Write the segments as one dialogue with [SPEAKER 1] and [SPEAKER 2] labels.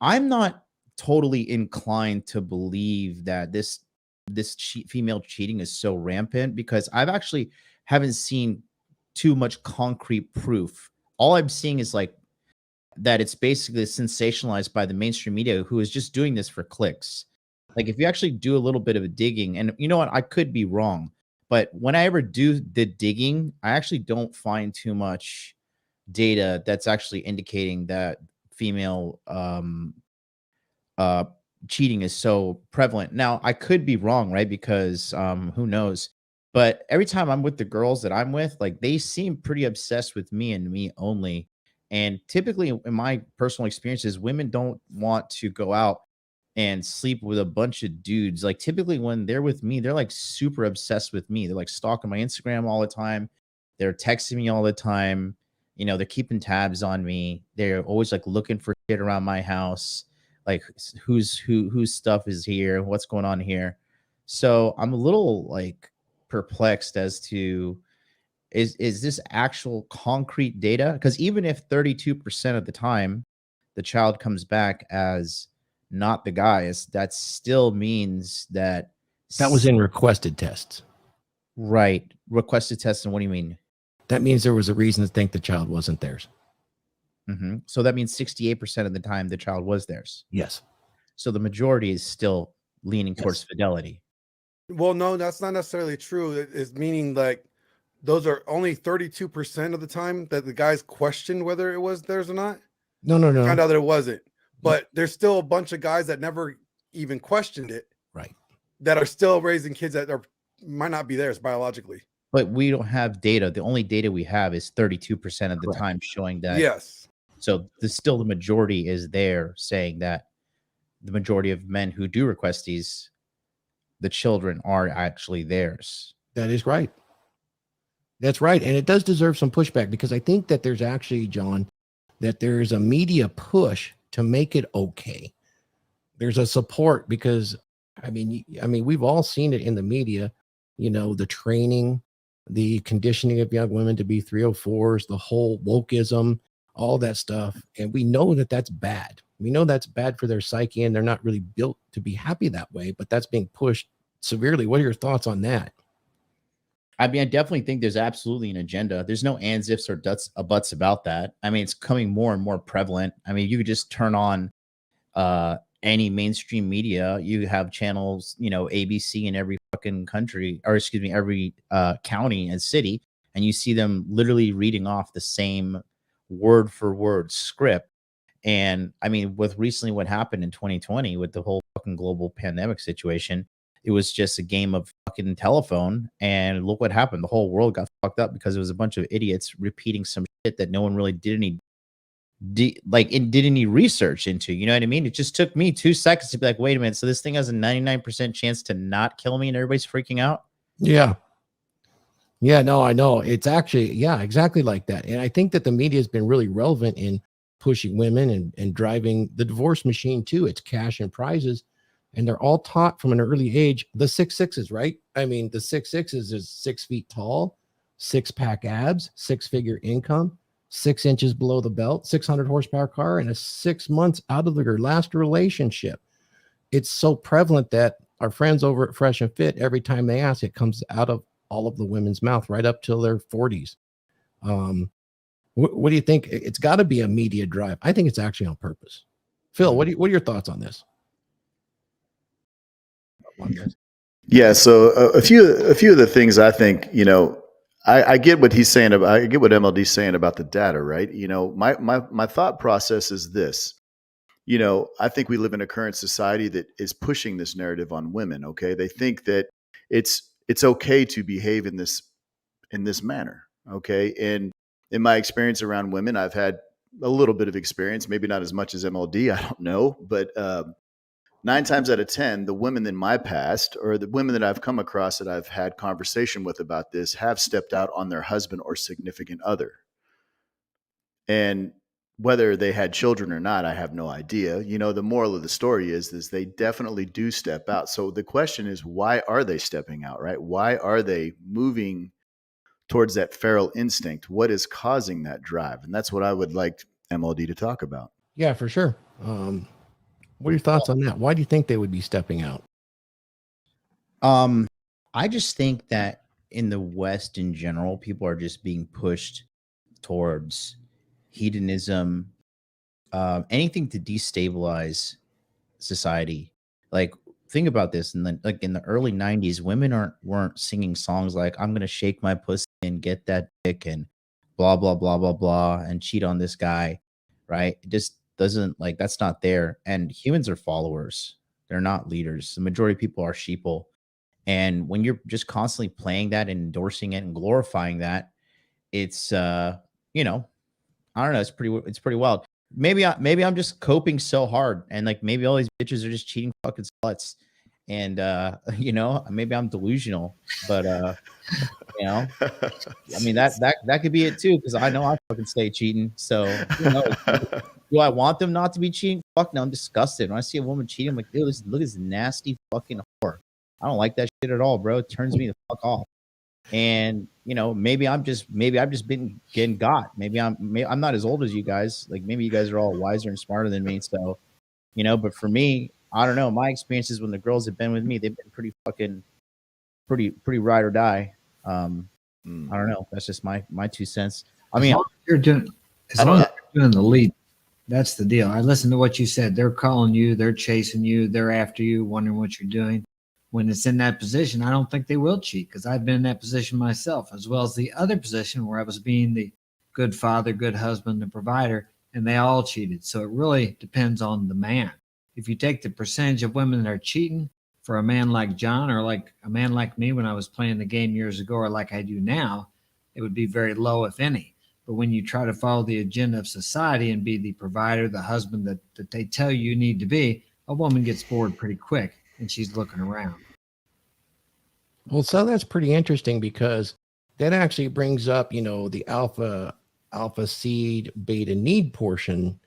[SPEAKER 1] I'm not totally inclined to believe that female cheating is so rampant, because I've actually haven't seen too much concrete proof. All I'm seeing is like that it's basically sensationalized by the mainstream media, who is just doing this for clicks. Like, if you actually do a little bit of a digging, and you know what, I could be wrong, but when I ever do the digging, I actually don't find too much data that's actually indicating that female uh cheating is so prevalent. Now, I could be wrong, right? Because who knows? But every time I'm with the girls that I'm with, like, they seem pretty obsessed with me and me only. And typically, in my personal experiences, women don't want to go out and sleep with a bunch of dudes. Like, typically when they're with me, they're like super obsessed with me. They're like stalking my Instagram all the time. They're texting me all the time. They're keeping tabs on me. They're always like looking for shit around my house, like whose stuff is here, what's going on here. So I'm a little like perplexed as to, is this actual concrete data? Because even if 32% of the time the child comes back as not the guy's, that still means that
[SPEAKER 2] That was in requested tests.
[SPEAKER 1] Right. Requested tests. And what do you mean?
[SPEAKER 2] That means there was a reason to think the child wasn't theirs.
[SPEAKER 1] So that means 68% of the time the child was theirs.
[SPEAKER 2] Yes.
[SPEAKER 1] So the majority is still leaning towards fidelity.
[SPEAKER 3] Well, no, that's not necessarily true. It's meaning like those are only 32% of the time that the guys questioned whether it was theirs or not.
[SPEAKER 2] No.
[SPEAKER 3] Found out that it wasn't. But there's still a bunch of guys that never even questioned it.
[SPEAKER 2] Right.
[SPEAKER 3] That are still raising kids that might not be theirs biologically.
[SPEAKER 1] But we don't have data. The only data we have is 32% of the time showing that.
[SPEAKER 3] Yes.
[SPEAKER 1] So the majority is there saying that the majority of men who do request these, the children are actually theirs.
[SPEAKER 2] That is right. That's right. And it does deserve some pushback, because I think that there's actually, John, that there's a media push to make it okay. There's a support because, I mean, we've all seen it in the media, the training, the conditioning of young women to be 304s, the whole wokeism, all that stuff. And we know that that's bad. We know that's bad for their psyche, and they're not really built to be happy that way, but that's being pushed severely. What are your thoughts on that?
[SPEAKER 1] I mean, I definitely think there's absolutely an agenda. There's no ands, ifs, or buts about that. I mean, it's coming more and more prevalent. I mean, you could just turn on any mainstream media. You have channels, ABC in every fucking country, or excuse me, every county and city, and you see them literally reading off the same word for word script. And I mean, with recently what happened in 2020 with the whole fucking global pandemic situation, it was just a game of fucking telephone. And look what happened. The whole world got fucked up because it was a bunch of idiots repeating some shit that no one really did any research into. You know what I mean? It just took me 2 seconds to be like, wait a minute. So this thing has a 99% chance to not kill me, and everybody's freaking out?
[SPEAKER 2] Yeah. Yeah, no, I know. It's actually, yeah, exactly like that. And I think that the media has been really relevant in pushing women and driving the divorce machine too. It's cash and prizes. And they're all taught from an early age, the 6 6s, right? I mean, the 6 6s is 6 feet tall, 6-pack abs, 6-figure income, 6 inches below the belt, 600 horsepower car, and a 6 months out of their last relationship. It's so prevalent that our friends over at Fresh and Fit, every time they ask, it comes out of all of the women's mouth right up till their 40s. What do you think? It's got to be a media drive. I think it's actually on purpose. Phil, what are your thoughts on this?
[SPEAKER 4] Yeah, so a few of the things I think, I get what he's saying about, I get what MLD's saying about the data, right? My thought process is this. I think we live in a current society that is pushing this narrative on women. Okay, they think that it's okay to behave in this manner. Okay, and in my experience around women, I've had a little bit of experience, maybe not as much as MLD, I don't know, but 9 times out of 10, the women in my past, or the women that I've come across that I've had conversation with about this, have stepped out on their husband or significant other. And whether they had children or not, I have no idea. The moral of the story is they definitely do step out. So the question is, why are they stepping out, right? Why are they moving towards that feral instinct? What is causing that drive? And that's what I would like MLD to talk about.
[SPEAKER 2] Yeah, for sure. What are your thoughts on that? Why do you think they would be stepping out?
[SPEAKER 1] I just think that in the West in general, people are just being pushed towards hedonism, anything to destabilize society. Like, think about this. And then, like in the early '90s, women weren't singing songs like "I'm gonna shake my pussy and get that dick" and blah blah blah blah blah and cheat on this guy, right? It just doesn't, like, that's not there. And humans are followers; they're not leaders. The majority of people are sheeple. And when you're just constantly playing that and endorsing it and glorifying that, it's you know, I don't know, it's pretty wild. Maybe I'm just coping so hard, and like maybe all these bitches are just cheating fucking sluts. And maybe I'm delusional, but you know, I mean that could be it too, because I know I fucking stay cheating. So who knows? Do I want them not to be cheating? Fuck no, I'm disgusted. When I see a woman cheating, I'm like, dude, look at this nasty fucking whore. I don't like that shit at all, bro. It turns me the fuck off. And maybe I've just been getting got. Maybe I'm not as old as you guys. Like, maybe you guys are all wiser and smarter than me. So, but for me, I don't know. My experiences when the girls have been with me, they've been pretty fucking pretty ride or die. I don't know. That's just my 2 cents. I mean,
[SPEAKER 5] as long as you're doing the lead, that's the deal. I listened to what you said. They're calling you, they're chasing you, they're after you, wondering what you're doing. When it's in that position, I don't think they will cheat, because I've been in that position myself, as well as the other position where I was being the good father, good husband, the provider, and they all cheated. So it really depends on the man. If you take the percentage of women that are cheating for a man like John, or like a man like me when I was playing the game years ago, or like I do now, it would be very low, if any. But when you try to follow the agenda of society and be the provider, the husband that they tell you need to be, a woman gets bored pretty quick and she's looking around.
[SPEAKER 2] Well, so that's pretty interesting, because that actually brings up, the alpha seed beta need portion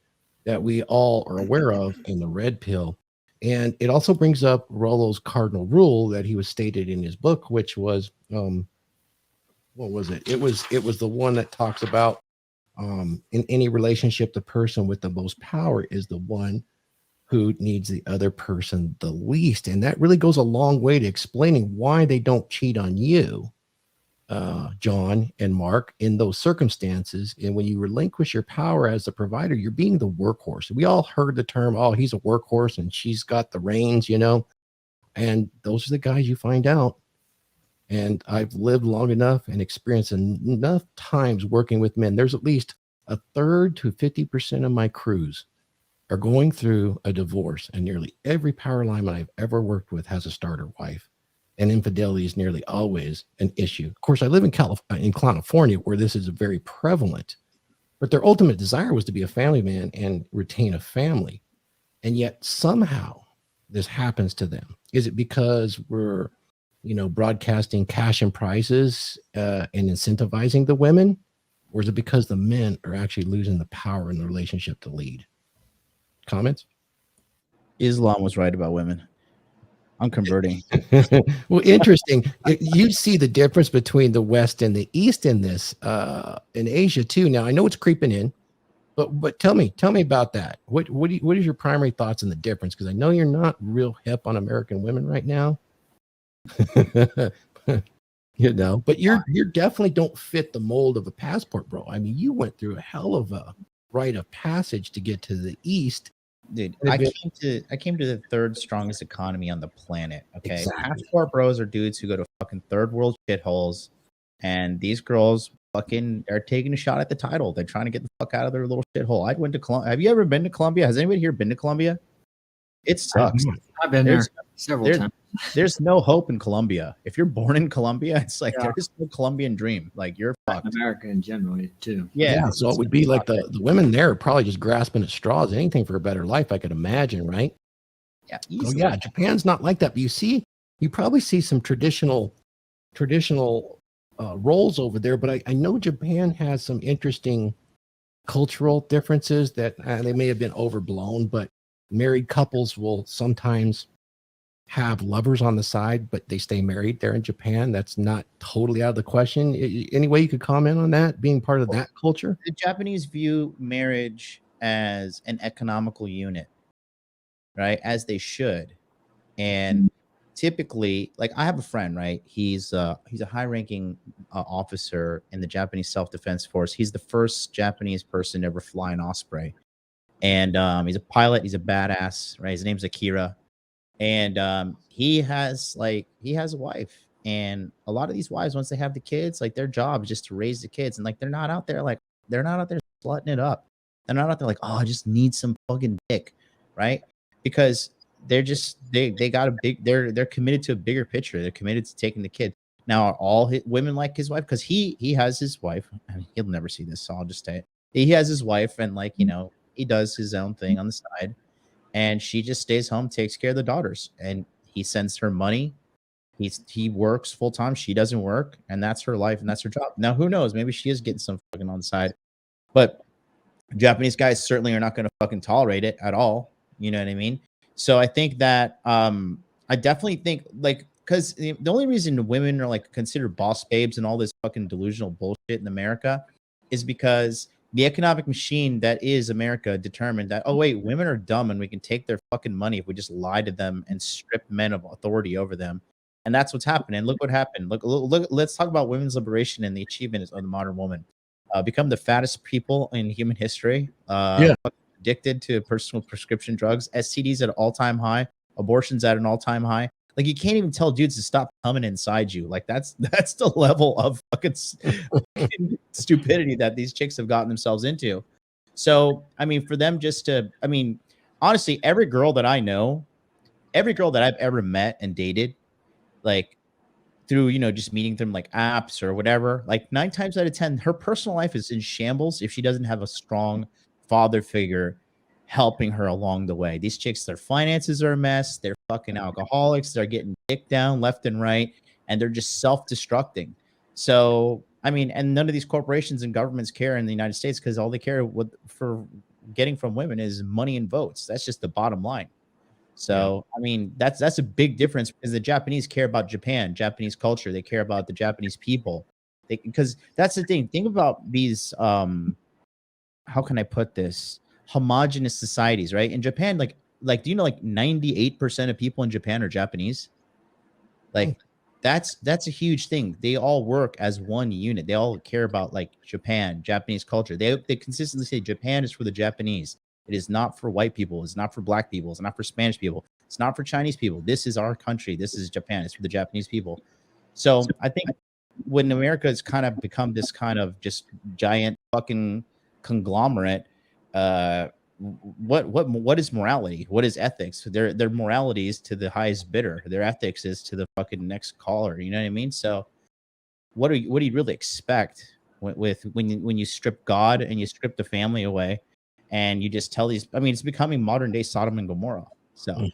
[SPEAKER 2] that we all are aware of in the red pill. And it also brings up Rollo's cardinal rule that he was stated in his book, which was, what was it? It was the one that talks about, in any relationship, the person with the most power is the one who needs the other person the least. And that really goes a long way to explaining why they don't cheat on you, John and Mark, in those circumstances. And when you relinquish your power as the provider, you're being the workhorse. We all heard the term, oh, he's a workhorse and she's got the reins, and those are the guys you find out. And I've lived long enough and experienced enough times working with men. There's at least a third to 50% of my crews are going through a divorce, and nearly every power lineman I've ever worked with has a starter wife, and infidelity is nearly always an issue. Of course, I live in California, where this is very prevalent, but their ultimate desire was to be a family man and retain a family. And yet somehow this happens to them. Is it because we're, broadcasting cash and prizes and incentivizing the women? Or is it because the men are actually losing the power in the relationship to lead? Comments?
[SPEAKER 1] Islam was right about women. I'm converting.
[SPEAKER 2] Well, interesting. You see the difference between the West and the East in this, in Asia too. Now, I know it's creeping in, but tell me about that. What is your primary thoughts on the difference? Because I know you're not real hip on American women right now. But you're definitely don't fit the mold of a passport, bro. I mean, you went through a hell of a rite of passage to get to the East.
[SPEAKER 1] Dude, I came to the third strongest economy on the planet. Okay,
[SPEAKER 2] Exactly.
[SPEAKER 1] Passport bros are dudes who go to fucking third world shitholes, and these girls fucking are taking a shot at the title. They're trying to get the fuck out of their little shithole. I went to Colombia. Have you ever been to Colombia? Has anybody here been to Colombia? It sucks.
[SPEAKER 5] I've been there several times.
[SPEAKER 1] There's no hope in Colombia. If you're born in Colombia, it's like there's no Colombian dream. Like, you're fucked.
[SPEAKER 5] America in general too.
[SPEAKER 2] Yeah, so it would be like the women there are probably just grasping at straws, anything for a better life, I could imagine, right?
[SPEAKER 1] Yeah.
[SPEAKER 2] Oh yeah, Japan's not like that. But you probably see some traditional roles over there. But I know Japan has some interesting cultural differences that they may have been overblown, but married couples will sometimes have lovers on the side, but they stay married there in Japan. That's not totally out of the question. Any way you could comment on that, being part of that culture?
[SPEAKER 1] The Japanese view marriage as an economical unit, right, as they should. And typically, like, I have a friend, right? He's a high-ranking officer in the Japanese self-defense force. He's the first Japanese person to ever fly an Osprey, and he's a pilot. He's a badass, right? His name's Akira, and he has a wife, and a lot of these wives, once they have the kids, like, their job is just to raise the kids, and like they're not out there slutting it up. They're not out there like, oh, I just need some fucking dick, right? Because they got a big they're committed to a bigger picture. They're committed to taking the kid. Now, are all women like his wife? Because he has his wife. I mean, he'll never see this, so I'll just say it. He has his wife, and like, he does his own thing on the side, and she just stays home, takes care of the daughters, and he sends her money. He works full time. She doesn't work, and that's her life and that's her job. Now, who knows? Maybe she is getting some fucking on the side, but Japanese guys certainly are not going to fucking tolerate it at all. You know what I mean? So I think that I definitely think, like, because the only reason women are like considered boss babes and all this fucking delusional bullshit in America is because the economic machine that is America determined that, oh wait, women are dumb and we can take their fucking money if we just lie to them and strip men of authority over them. And that's what's happened. And look what happened. Look, let's talk about women's liberation and the achievements of the modern woman. Become the fattest people in human history.
[SPEAKER 2] Yeah.
[SPEAKER 1] Addicted to personal prescription drugs, STDs at an all-time high, abortions at an all-time high. Like, you can't even tell dudes to stop coming inside you. Like, that's the level of fucking stupidity that these chicks have gotten themselves into. So, I mean, for them just to, I mean, honestly, every girl that I know, every girl that I've ever met and dated, like, through, just meeting them like apps or whatever, like 9 times out of 10, her personal life is in shambles if she doesn't have a strong father figure helping her along the way. These chicks, their finances are a mess. They're fucking alcoholics. They're getting dick down left and right, and they're just self-destructing. So, I mean, and none of these corporations and governments care in the United States because all they care for getting from women is money and votes. That's just the bottom line. So, I mean, that's a big difference because the Japanese care about Japan, Japanese culture. They care about the Japanese people. Because that's the thing. Think about these, how can I put this? Homogenous societies, right? In Japan, like, do you know, like 98% of people in Japan are Japanese? Like, that's a huge thing. They all work as one unit. They all care about like Japan, Japanese culture. They consistently say Japan is for the Japanese. It is not for white people. It's not for black people. It's not for Spanish people. It's not for Chinese people. This is our country. This is Japan. It's for the Japanese people. So I think when America has kind of become this kind of just giant fucking conglomerate, what is morality? What is ethics? Their morality is to the highest bidder. Their ethics is to the fucking next caller. You know what I mean? So what do you really expect when you strip God and you strip the family away? And you just tell these, I mean, it's becoming modern day Sodom and Gomorrah. So